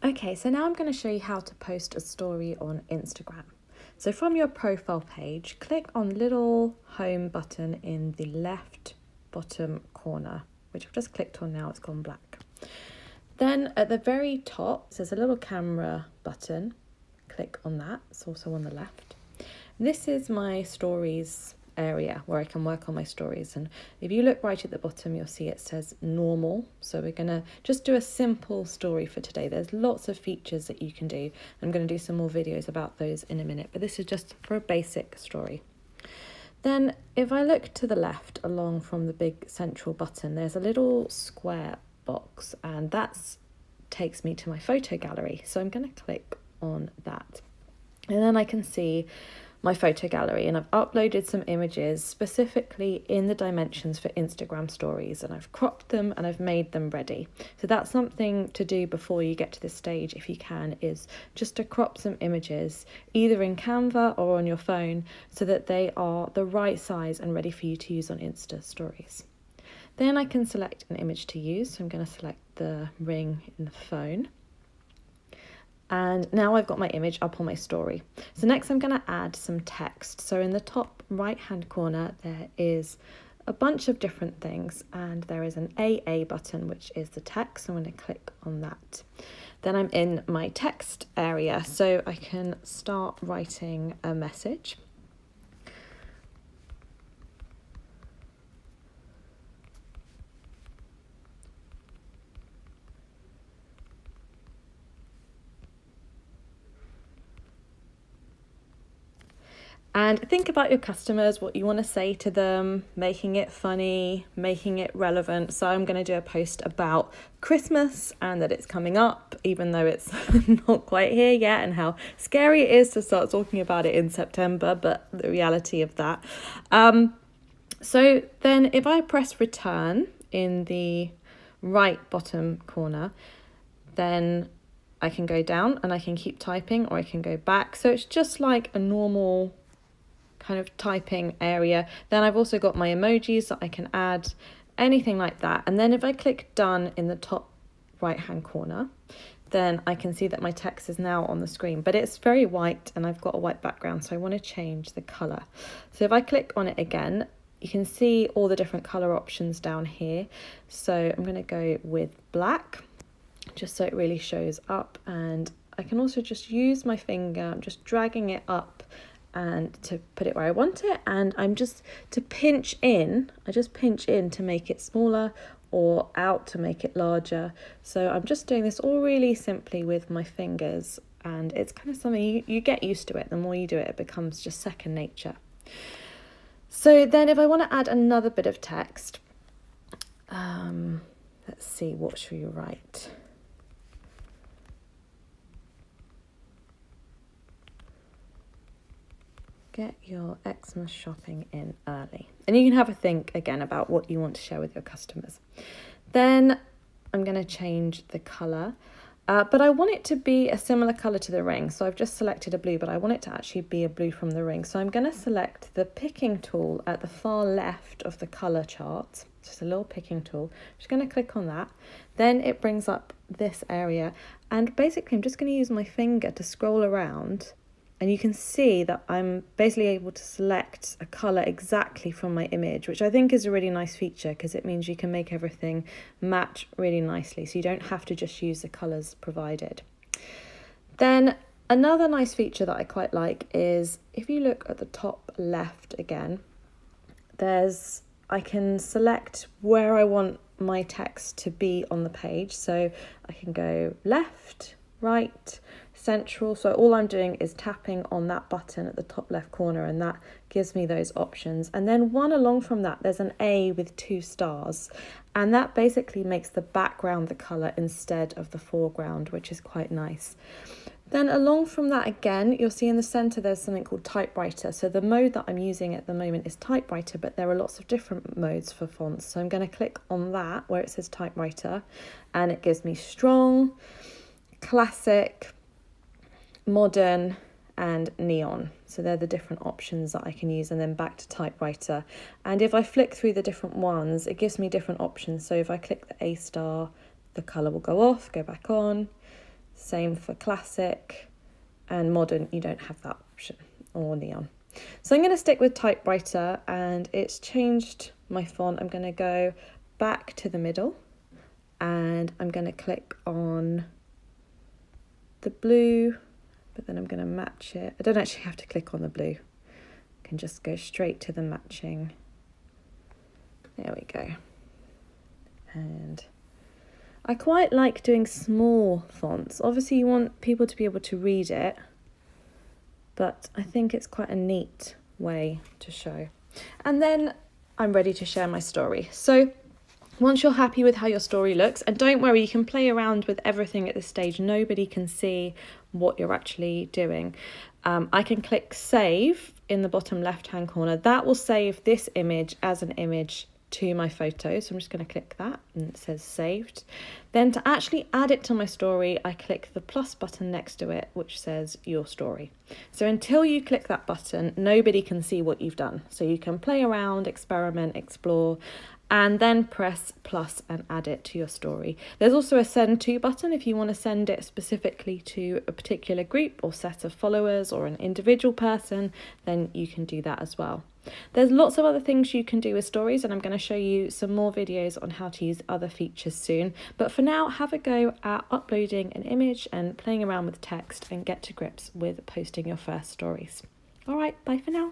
Okay, so now I'm going to show you how to post a story on Instagram. So from your profile page, click on the little home button in the left bottom corner, which I've just clicked on now, it's gone black. Then at the very top, there's a little camera button. Click on that, it's also on the left. This is my stories area where I can work on my stories, and if you look right at the bottom you'll see it says normal. So we're going to just do a simple story for today. There's lots of features that you can do. I'm going to do some more videos about those in a minute, but this is just for a basic story. Then if I look to the left along from the big central button, there's a little square box, and that takes me to my photo gallery. So I'm going to click on that, and then I can see my photo gallery, and I've uploaded some images specifically in the dimensions for Instagram stories, and I've cropped them and I've made them ready. So that's something to do before you get to this stage, if you can, is just to crop some images either in Canva or on your phone so that they are the right size and ready for you to use on Insta stories. Then I can select an image to use. So I'm going to select the ring in the phone. And now I've got my image up on my story. So next I'm going to add some text. So in the top right hand corner there is a bunch of different things, and there is an AA button which is the text. So I'm going to click on that. Then I'm in my text area, so I can start writing a message. And think about your customers, what you want to say to them, making it funny, making it relevant. So I'm going to do a post about Christmas and that it's coming up, even though it's not quite here yet, and how scary it is to start talking about it in September, but the reality of that. So then if I press return in the right bottom corner, then I can go down and I can keep typing, or I can go back. So it's just like a normal kind of typing area. Then I've also got my emojis that I can add, anything like that. And then if I click done in the top right hand corner, then I can see that my text is now on the screen, but it's very white and I've got a white background, so I want to change the color. So if I click on it again, you can see all the different color options down here. So I'm going to go with black, just so it really shows up. And I can also just use my finger, I'm just dragging it up and to put it where I want it, and I'm just to pinch in, I just pinch in to make it smaller, or out to make it larger. So I'm just doing this all really simply with my fingers, and it's kind of something you get used to it. The more you do it, it becomes just second nature. So then if I want to add another bit of text, let's see, what should we write? Get your Xmas shopping in early. And you can have a think again about what you want to share with your customers. Then I'm going to change the colour, but I want it to be a similar colour to the ring. So I've just selected a blue, but I want it to actually be a blue from the ring. So I'm going to select the picking tool at the far left of the colour chart. Just a little picking tool. I'm just going to click on that. Then it brings up this area. And basically I'm just going to use my finger to scroll around. And you can see that I'm basically able to select a colour exactly from my image, which I think is a really nice feature because it means you can make everything match really nicely. So you don't have to just use the colours provided. Then another nice feature that I quite like is if you look at the top left again, I can select where I want my text to be on the page. So I can go left, right, central. So all I'm doing is tapping on that button at the top left corner, and that gives me those options. And then one along from that, there's an A with 2 stars, and that basically makes the background the colour instead of the foreground, which is quite nice. Then along from that again, you'll see in the centre there's something called typewriter. So the mode that I'm using at the moment is typewriter, but there are lots of different modes for fonts. So I'm going to click on that where it says typewriter, and it gives me strong, classic, modern and neon. So they're the different options that I can use, and then back to typewriter. And if I flick through the different ones, it gives me different options. So if I click the A star, the colour will go off, go back on. Same for classic, and modern, you don't have that option, or neon. So I'm going to stick with typewriter, and it's changed my font. I'm going to go back to the middle, and I'm going to click on the blue, but then I'm going to match it. I don't actually have to click on the blue. I can just go straight to the matching. There we go. And I quite like doing small fonts. Obviously you want people to be able to read it, but I think it's quite a neat way to show. And then I'm ready to share my story. So once you're happy with how your story looks, and don't worry, you can play around with everything at this stage. Nobody can see what you're actually doing. I can click save in the bottom left-hand corner. That will save this image as an image to my photo. So I'm just going to click that, and it says saved. Then to actually add it to my story, I click the plus button next to it, which says your story. So until you click that button, nobody can see what you've done. So you can play around, experiment, explore, and then press plus and add it to your story. There's also a send to button if you want to send it specifically to a particular group or set of followers or an individual person, then you can do that as well. There's lots of other things you can do with stories, and I'm going to show you some more videos on how to use other features soon. But for now, have a go at uploading an image and playing around with text, and get to grips with posting your first stories. All right, bye for now.